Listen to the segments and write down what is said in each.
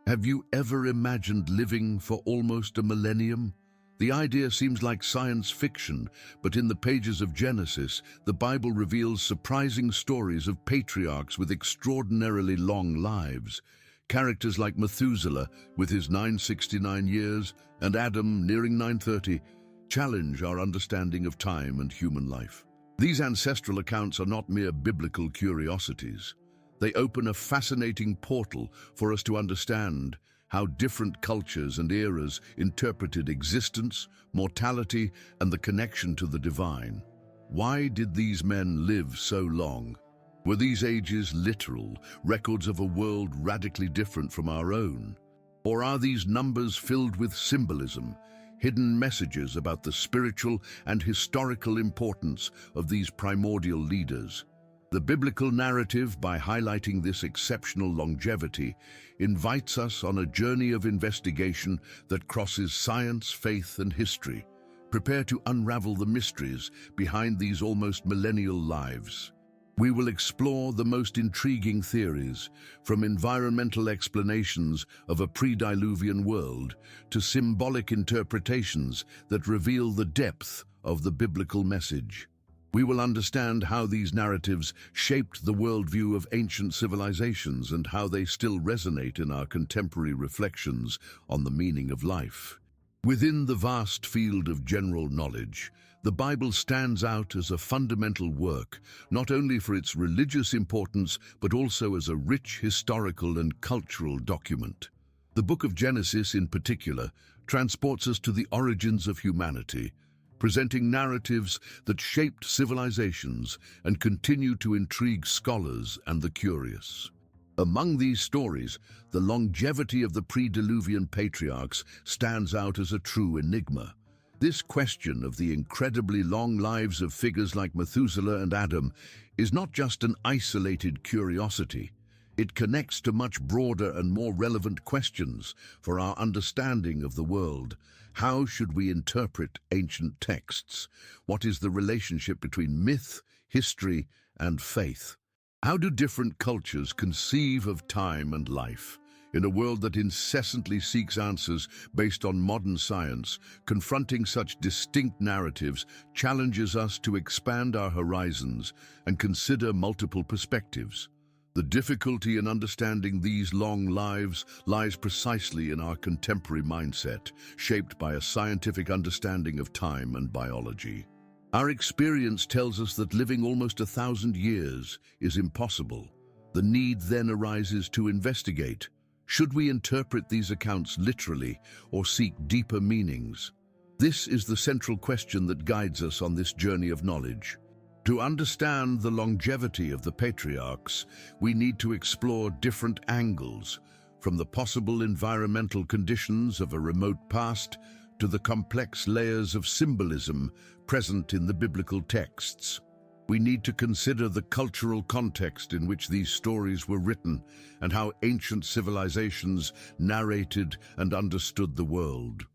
Have you ever imagined living for almost a millennium? The idea seems like science fiction, but in the pages of Genesis, the Bible reveals surprising stories of patriarchs with extraordinarily long lives. Characters like Methuselah, with his 969 years, and Adam, nearing 930, challenge our understanding of time and human life. These ancestral accounts are not mere biblical curiosities. They open a fascinating portal for us to understand how different cultures and eras interpreted existence, mortality, and the connection to the divine. Why did these men live so long? Were these ages literal, records of a world radically different from our own? Or are these numbers filled with symbolism, hidden messages about the spiritual and historical importance of these primordial leaders? The biblical narrative, by highlighting this exceptional longevity, invites us on a journey of investigation that crosses science, faith, and history. Prepare to unravel the mysteries behind these almost millennial lives. We will explore the most intriguing theories, from environmental explanations of a pre-Diluvian world to symbolic interpretations that reveal the depth of the biblical message. We will understand how these narratives shaped the worldview of ancient civilizations and how they still resonate in our contemporary reflections on the meaning of life. Within the vast field of general knowledge, the Bible stands out as a fundamental work, not only for its religious importance, but also as a rich historical and cultural document. The book of Genesis, in particular, transports us to the origins of humanity, presenting narratives that shaped civilizations and continue to intrigue scholars and the curious. Among these stories, the longevity of the pre-Diluvian patriarchs stands out as a true enigma. This question of the incredibly long lives of figures like Methuselah and Adam is not just an isolated curiosity. It connects to much broader and more relevant questions for our understanding of the world. How should we interpret ancient texts? What is the relationship between myth, history, and faith? How do different cultures conceive of time and life? In a world that incessantly seeks answers based on modern science, confronting such distinct narratives challenges us to expand our horizons and consider multiple perspectives. The difficulty in understanding these long lives lies precisely in our contemporary mindset, shaped by a scientific understanding of time and biology. Our experience tells us that living almost 1,000 years is impossible. The need then arises to investigate. Should we interpret these accounts literally or seek deeper meanings? This is the central question that guides us on this journey of knowledge. To understand the longevity of the patriarchs, we need to explore different angles, from the possible environmental conditions of a remote past to the complex layers of symbolism present in the biblical texts. We need to consider the cultural context in which these stories were written and how ancient civilizations narrated and understood the world.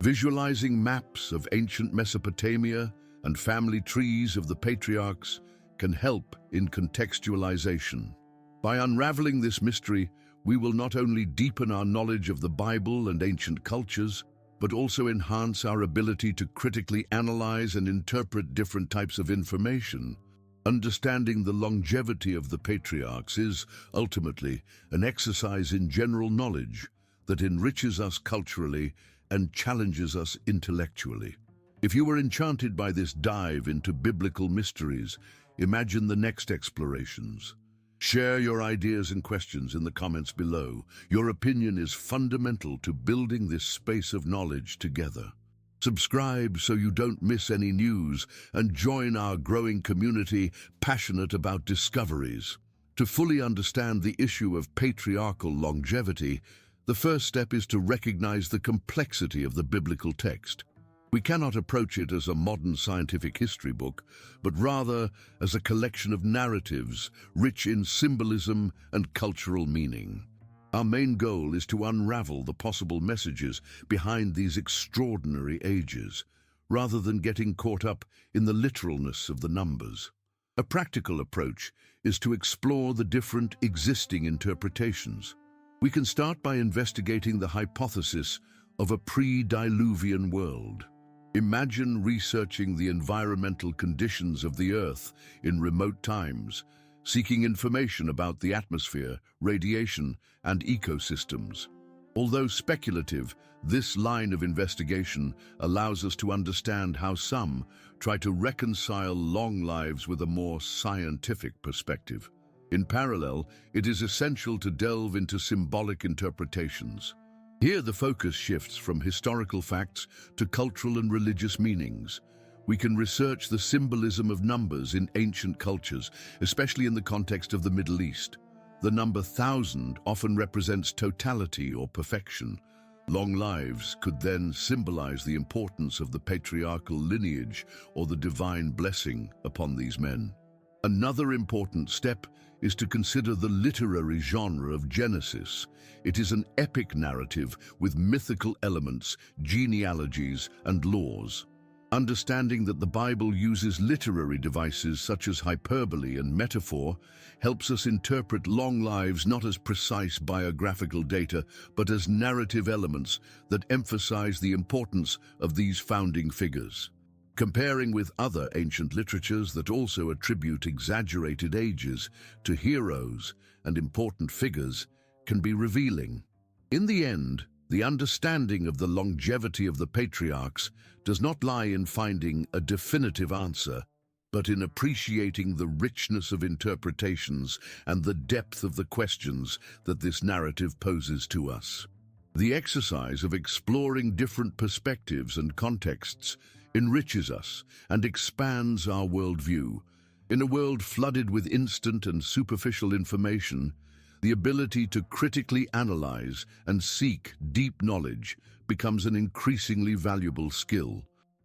Visualizing maps of ancient Mesopotamia and family trees of the patriarchs can help in contextualization. By unraveling this mystery, we will not only deepen our knowledge of the Bible and ancient cultures, but also enhance our ability to critically analyze and interpret different types of information. Understanding the longevity of the patriarchs is, ultimately, an exercise in general knowledge that enriches us culturally and challenges us intellectually. If you were enchanted by this dive into biblical mysteries, imagine the next explorations. Share your ideas and questions in the comments below. Your opinion is fundamental to building this space of knowledge together. Subscribe so you don't miss any news and join our growing community passionate about discoveries. To fully understand the issue of patriarchal longevity, the first step is to recognize the complexity of the biblical text. We cannot approach it as a modern scientific history book, but rather as a collection of narratives rich in symbolism and cultural meaning. Our main goal is to unravel the possible messages behind these extraordinary ages, rather than getting caught up in the literalness of the numbers. A practical approach is to explore the different existing interpretations. We can start by investigating the hypothesis of a pre-diluvian world. Imagine researching the environmental conditions of the Earth in remote times, seeking information about the atmosphere, radiation, and ecosystems. Although speculative, this line of investigation allows us to understand how some try to reconcile long lives with a more scientific perspective. In parallel, it is essential to delve into symbolic interpretations. Here the focus shifts from historical facts to cultural and religious meanings. We can research the symbolism of numbers in ancient cultures, especially in the context of the Middle East. The number 1,000 often represents totality or perfection. Long lives could then symbolize the importance of the patriarchal lineage or the divine blessing upon these men. Another important step is to consider the literary genre of Genesis. It is an epic narrative with mythical elements, genealogies, and laws. Understanding that the Bible uses literary devices such as hyperbole and metaphor helps us interpret long lives not as precise biographical data, but as narrative elements that emphasize the importance of these founding figures. Comparing with other ancient literatures that also attribute exaggerated ages to heroes and important figures can be revealing. In the end, the understanding of the longevity of the patriarchs does not lie in finding a definitive answer, but in appreciating the richness of interpretations and the depth of the questions that this narrative poses to us. The exercise of exploring different perspectives and contexts enriches us and expands our worldview. In a world flooded with instant and superficial information, the ability to critically analyze and seek deep knowledge becomes an increasingly valuable skill.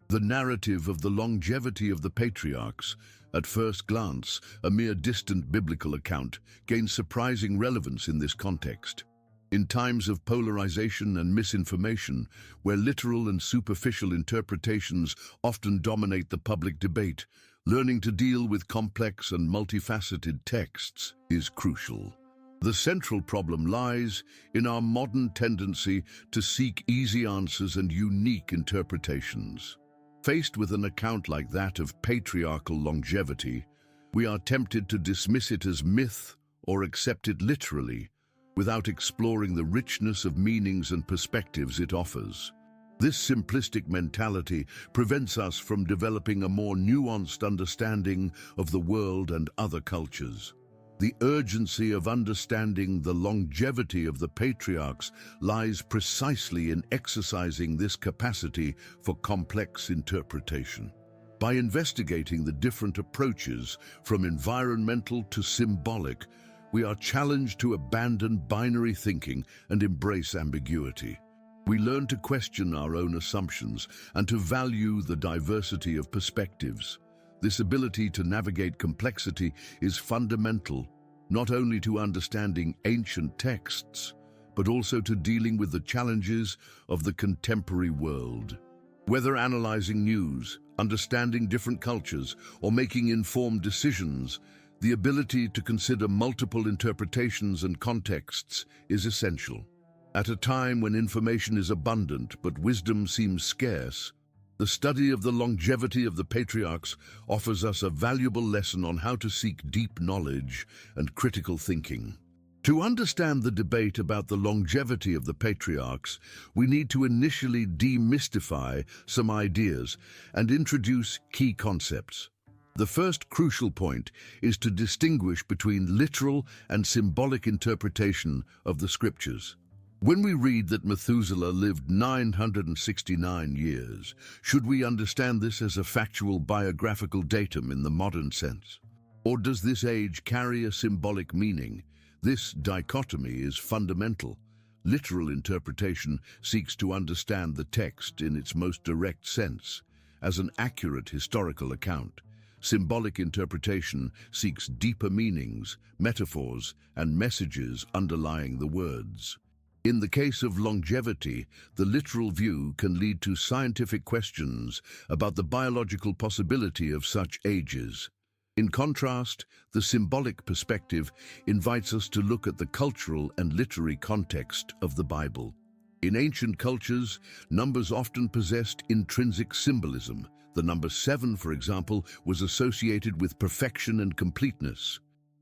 The narrative of the longevity of the patriarchs, at first glance a mere distant biblical account, gains surprising relevance in this context. In times of polarization and misinformation, where literal and superficial interpretations often dominate the public debate, learning to deal with complex and multifaceted texts is crucial. The central problem lies in our modern tendency to seek easy answers and unique interpretations. Faced with an account like that of patriarchal longevity, we are tempted to dismiss it as myth or accept it literally, without exploring the richness of meanings and perspectives it offers. This simplistic mentality prevents us from developing a more nuanced understanding of the world and other cultures. The urgency of understanding the longevity of the patriarchs lies precisely in exercising this capacity for complex interpretation. By investigating the different approaches, from environmental to symbolic, we are challenged to abandon binary thinking and embrace ambiguity. We learn to question our own assumptions and to value the diversity of perspectives. This ability to navigate complexity is fundamental, not only to understanding ancient texts, but also to dealing with the challenges of the contemporary world. Whether analyzing news, understanding different cultures, or making informed decisions, the ability to consider multiple interpretations and contexts is essential. At a time when information is abundant but wisdom seems scarce, the study of the longevity of the patriarchs offers us a valuable lesson on how to seek deep knowledge and critical thinking. To understand the debate about the longevity of the patriarchs, we need to initially demystify some ideas and introduce key concepts. The first crucial point is to distinguish between literal and symbolic interpretation of the scriptures. When we read that Methuselah lived 969 years, should we understand this as a factual biographical datum in the modern sense? Or does this age carry a symbolic meaning? This dichotomy is fundamental. Literal interpretation seeks to understand the text in its most direct sense, as an accurate historical account. Symbolic interpretation seeks deeper meanings, metaphors, and messages underlying the words. In the case of longevity, the literal view can lead to scientific questions about the biological possibility of such ages. In contrast, the symbolic perspective invites us to look at the cultural and literary context of the Bible. In ancient cultures, numbers often possessed intrinsic symbolism. The number 7, for example, was associated with perfection and completeness.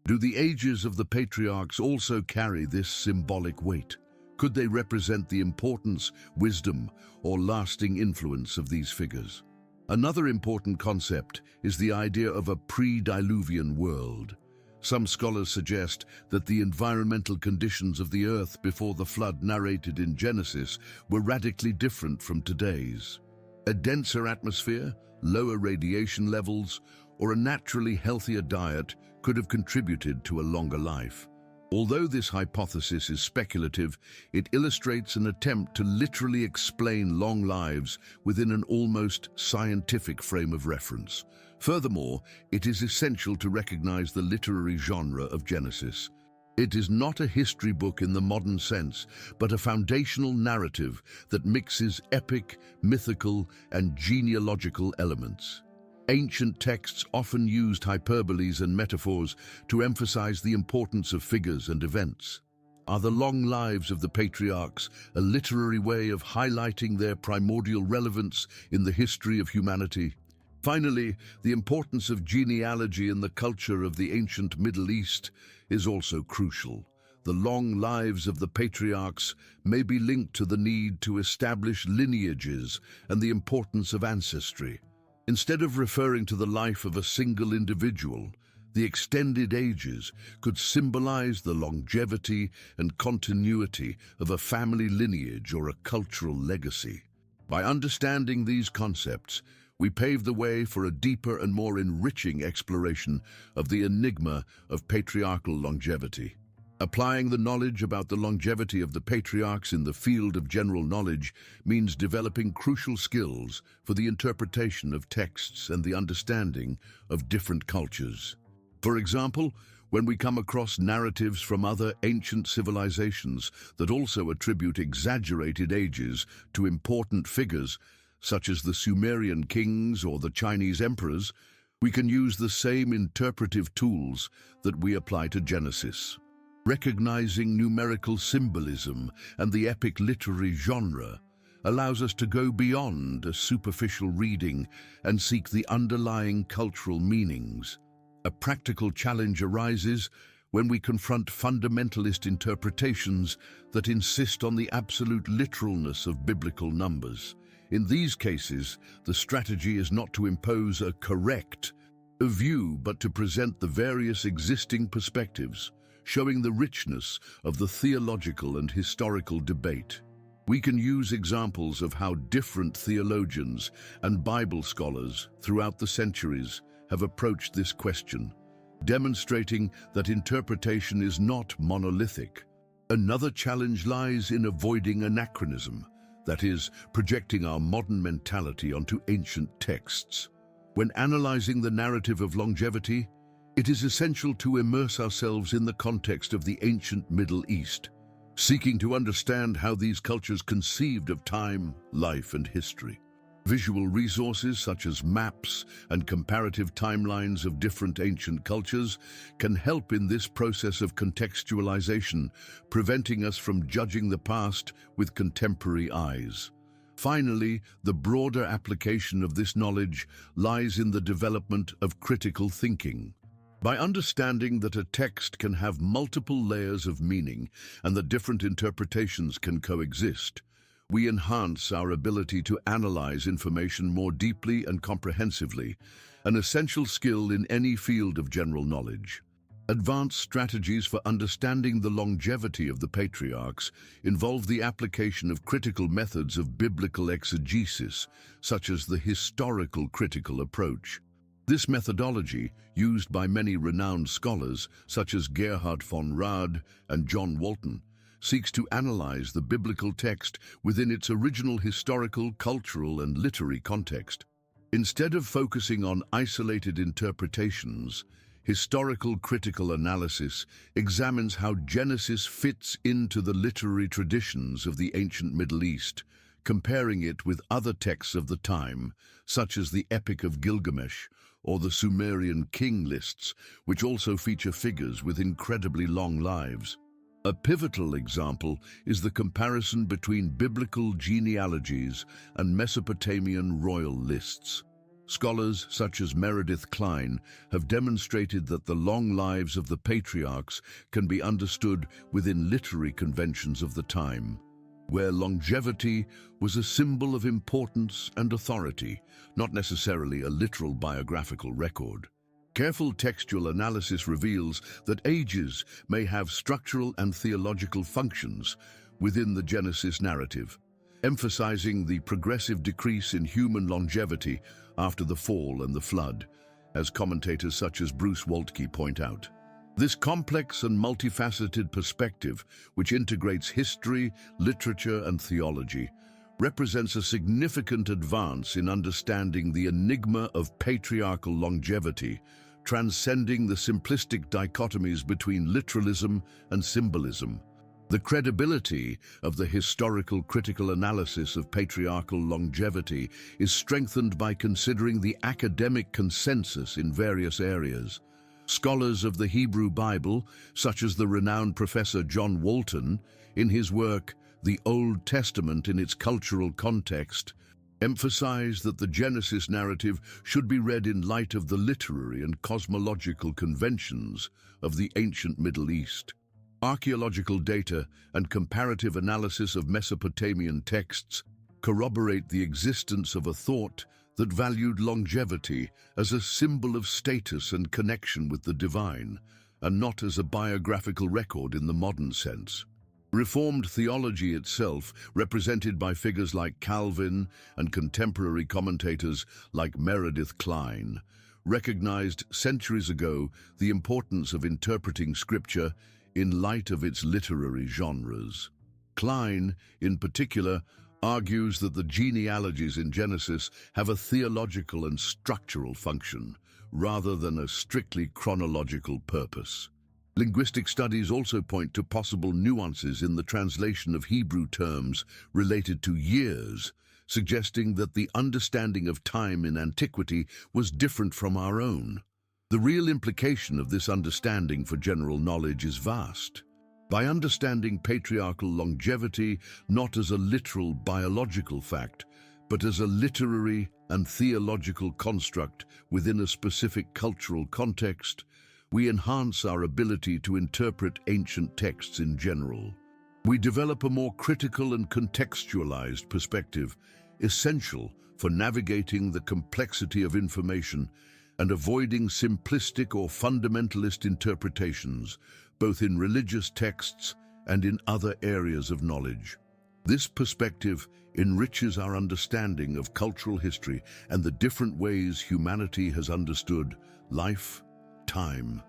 Do the ages of the patriarchs also carry this symbolic weight? Could they represent the importance, wisdom, or lasting influence of these figures? Another important concept is the idea of a pre-diluvian world. Some scholars suggest that the environmental conditions of the earth before the flood narrated in Genesis were radically different from today's. A denser atmosphere, lower radiation levels, or a naturally healthier diet could have contributed to a longer life. Although this hypothesis is speculative, it illustrates an attempt to literally explain long lives within an almost scientific frame of reference. Furthermore, it is essential to recognize the literary genre of Genesis. It is not a history book in the modern sense, but a foundational narrative that mixes epic, mythical, and genealogical elements. Ancient texts often used hyperboles and metaphors to emphasize the importance of figures and events. Are the long lives of the patriarchs a literary way of highlighting their primordial relevance in the history of humanity? Finally, the importance of genealogy in the culture of the ancient Middle East is also crucial. The long lives of the patriarchs may be linked to the need to establish lineages and the importance of ancestry. Instead of referring to the life of a single individual, the extended ages could symbolize the longevity and continuity of a family lineage or a cultural legacy. By understanding these concepts, we pave the way for a deeper and more enriching exploration of the enigma of patriarchal longevity. Applying the knowledge about the longevity of the patriarchs in the field of general knowledge means developing crucial skills for the interpretation of texts and the understanding of different cultures. For example, when we come across narratives from other ancient civilizations that also attribute exaggerated ages to important figures, such as the Sumerian kings or the Chinese emperors, we can use the same interpretive tools that we apply to Genesis. Recognizing numerical symbolism and the epic literary genre allows us to go beyond a superficial reading and seek the underlying cultural meanings. A practical challenge arises when we confront fundamentalist interpretations that insist on the absolute literalness of biblical numbers. In these cases, the strategy is not to impose a correct view, but to present the various existing perspectives, showing the richness of the theological and historical debate. We can use examples of how different theologians and Bible scholars throughout the centuries have approached this question, demonstrating that interpretation is not monolithic. Another challenge lies in avoiding anachronism, that is, projecting our modern mentality onto ancient texts. When analyzing the narrative of longevity, it is essential to immerse ourselves in the context of the ancient Middle East, seeking to understand how these cultures conceived of time, life, and history. Visual resources such as maps and comparative timelines of different ancient cultures can help in this process of contextualization, preventing us from judging the past with contemporary eyes. Finally, the broader application of this knowledge lies in the development of critical thinking. By understanding that a text can have multiple layers of meaning and that different interpretations can coexist, we enhance our ability to analyze information more deeply and comprehensively, an essential skill in any field of general knowledge. Advanced strategies for understanding the longevity of the patriarchs involve the application of critical methods of biblical exegesis, such as the historical critical approach. This methodology, used by many renowned scholars such as Gerhard von Rad and John Walton, seeks to analyze the biblical text within its original historical, cultural, and literary context. Instead of focusing on isolated interpretations, historical critical analysis examines how Genesis fits into the literary traditions of the ancient Middle East, comparing it with other texts of the time, such as the Epic of Gilgamesh or the Sumerian king lists, which also feature figures with incredibly long lives. A pivotal example is the comparison between biblical genealogies and Mesopotamian royal lists. Scholars such as Meredith Kline have demonstrated that the long lives of the patriarchs can be understood within literary conventions of the time, where longevity was a symbol of importance and authority, not necessarily a literal biographical record. Careful textual analysis reveals that ages may have structural and theological functions within the Genesis narrative, emphasizing the progressive decrease in human longevity after the fall and the flood, as commentators such as Bruce Waltke point out. This complex and multifaceted perspective, which integrates history, literature, and theology, represents a significant advance in understanding the enigma of patriarchal longevity, transcending the simplistic dichotomies between literalism and symbolism. The credibility of the historical critical analysis of patriarchal longevity is strengthened by considering the academic consensus in various areas. Scholars of the Hebrew Bible, such as the renowned Professor John Walton, in his work The Old Testament in its Cultural Context, emphasize that the Genesis narrative should be read in light of the literary and cosmological conventions of the ancient Middle East. Archaeological data and comparative analysis of Mesopotamian texts corroborate the existence of a thought that valued longevity as a symbol of status and connection with the divine, and not as a biographical record in the modern sense. Reformed theology itself, represented by figures like Calvin and contemporary commentators like Meredith Kline, recognized centuries ago the importance of interpreting Scripture in light of its literary genres. Kline, in particular, argues that the genealogies in Genesis have a theological and structural function, rather than a strictly chronological purpose. Linguistic studies also point to possible nuances in the translation of Hebrew terms related to years, suggesting that the understanding of time in antiquity was different from our own. The real implication of this understanding for general knowledge is vast. By understanding patriarchal longevity not as a literal biological fact, but as a literary and theological construct within a specific cultural context, we enhance our ability to interpret ancient texts in general. We develop a more critical and contextualized perspective, essential for navigating the complexity of information and avoiding simplistic or fundamentalist interpretations, both in religious texts and in other areas of knowledge. This perspective enriches our understanding of cultural history and the different ways humanity has understood life, time,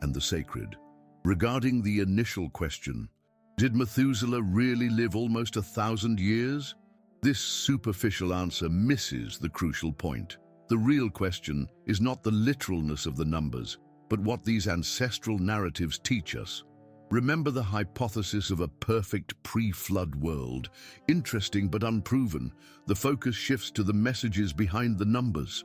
and the sacred. Regarding the initial question, did Methuselah really live almost 1,000 years? This superficial answer misses the crucial point. The real question is not the literalness of the numbers, but what these ancestral narratives teach us. Remember the hypothesis of a perfect pre-flood world. Interesting but unproven, the focus shifts to the messages behind the numbers.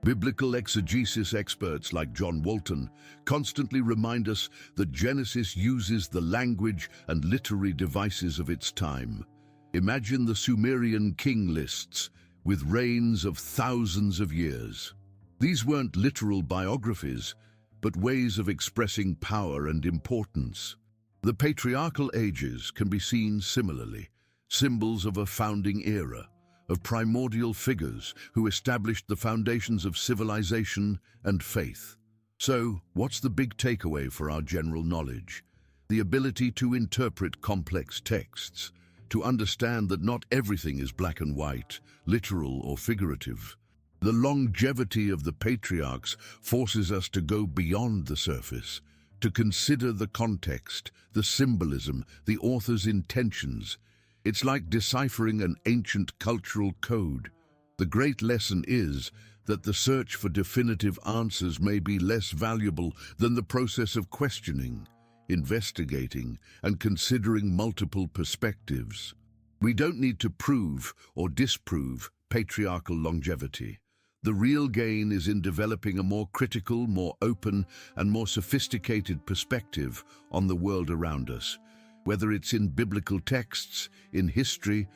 Biblical exegesis experts like John Walton constantly remind us that Genesis uses the language and literary devices of its time. Imagine the Sumerian king lists with reigns of thousands of years. These weren't literal biographies, but ways of expressing power and importance. The patriarchal ages can be seen similarly, symbols of a founding era, of primordial figures who established the foundations of civilization and faith. So, what's the big takeaway for our general knowledge? The ability to interpret complex texts, to understand that not everything is black and white, literal or figurative. The longevity of the patriarchs forces us to go beyond the surface, to consider the context, the symbolism, the author's intentions. It's like deciphering an ancient cultural code. The great lesson is that the search for definitive answers may be less valuable than the process of questioning, investigating, and considering multiple perspectives. We don't need to prove or disprove patriarchal longevity. The real gain is in developing a more critical, more open, and more sophisticated perspective on the world around us, whether it's in biblical texts, in history,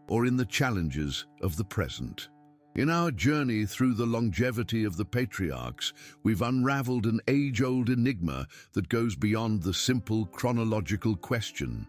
or in the challenges of the present. In our journey through the longevity of the patriarchs, we've unraveled an age-old enigma that goes beyond the simple chronological question.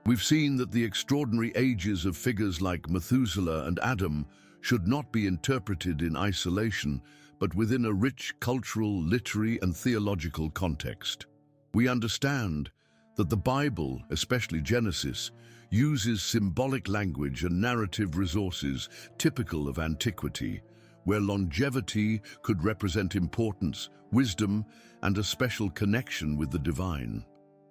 We've seen that the extraordinary ages of figures like Methuselah and Adam should not be interpreted in isolation, but within a rich cultural, literary, and theological context. We understand that the Bible, especially Genesis, uses symbolic language and narrative resources typical of antiquity, where longevity could represent importance, wisdom, and a special connection with the divine.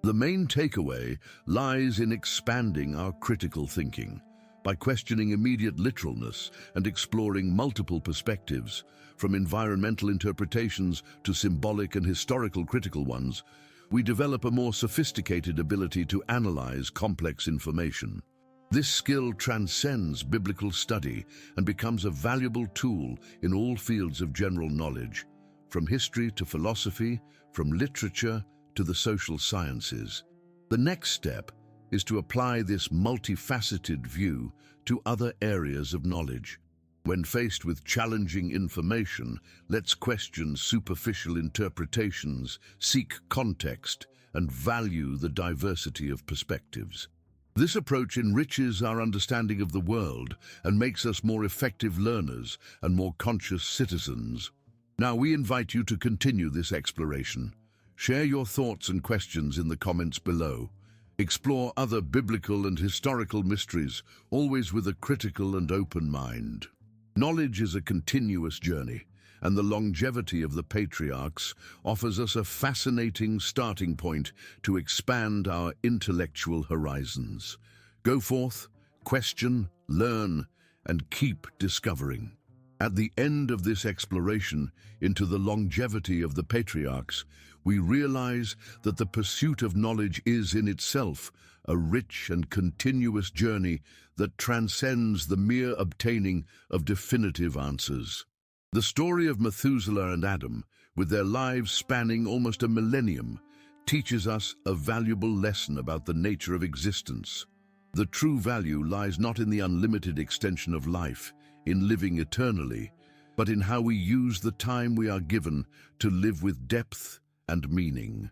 The main takeaway lies in expanding our critical thinking. By questioning immediate literalness and exploring multiple perspectives, from environmental interpretations to symbolic and historical critical ones, we develop a more sophisticated ability to analyze complex information. This skill transcends biblical study and becomes a valuable tool in all fields of general knowledge, from history to philosophy, from literature to the social sciences. The next step is to apply this multifaceted view to other areas of knowledge. When faced with challenging information, let's question superficial interpretations, seek context, and value the diversity of perspectives. This approach enriches our understanding of the world and makes us more effective learners and more conscious citizens. Now we invite you to continue this exploration. Share your thoughts and questions in the comments below. Explore other biblical and historical mysteries, always with a critical and open mind. Knowledge is a continuous journey, and the longevity of the patriarchs offers us a fascinating starting point to expand our intellectual horizons. Go forth, question, learn, and keep discovering. At the end of this exploration into the longevity of the patriarchs, we realize that the pursuit of knowledge is in itself a rich and continuous journey that transcends the mere obtaining of definitive answers. The story of Methuselah and Adam, with their lives spanning almost a millennium, teaches us a valuable lesson about the nature of existence. The true value lies not in the unlimited extension of life, in living eternally, but in how we use the time we are given to live with depth and meaning.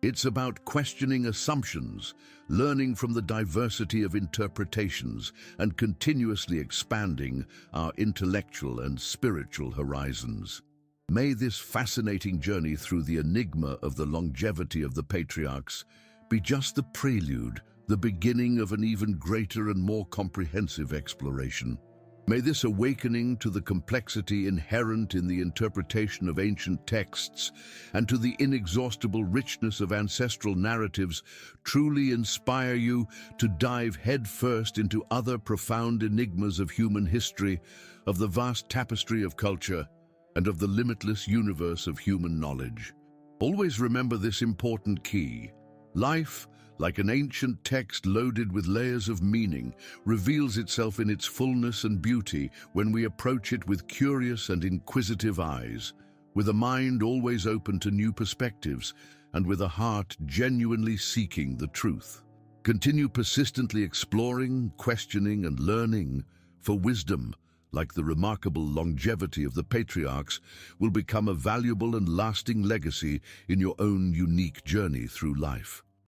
It's about questioning assumptions, learning from the diversity of interpretations, and continuously expanding our intellectual and spiritual horizons. May this fascinating journey through the enigma of the longevity of the patriarchs be just the prelude, the beginning of an even greater and more comprehensive exploration. May this awakening to the complexity inherent in the interpretation of ancient texts and to the inexhaustible richness of ancestral narratives truly inspire you to dive headfirst into other profound enigmas of human history, of the vast tapestry of culture, and of the limitless universe of human knowledge. Always remember this important key. Life, like an ancient text loaded with layers of meaning, reveals itself in its fullness and beauty when we approach it with curious and inquisitive eyes, with a mind always open to new perspectives, and with a heart genuinely seeking the truth. Continue persistently exploring, questioning, and learning, for wisdom, like the remarkable longevity of the patriarchs, will become a valuable and lasting legacy in your own unique journey through life.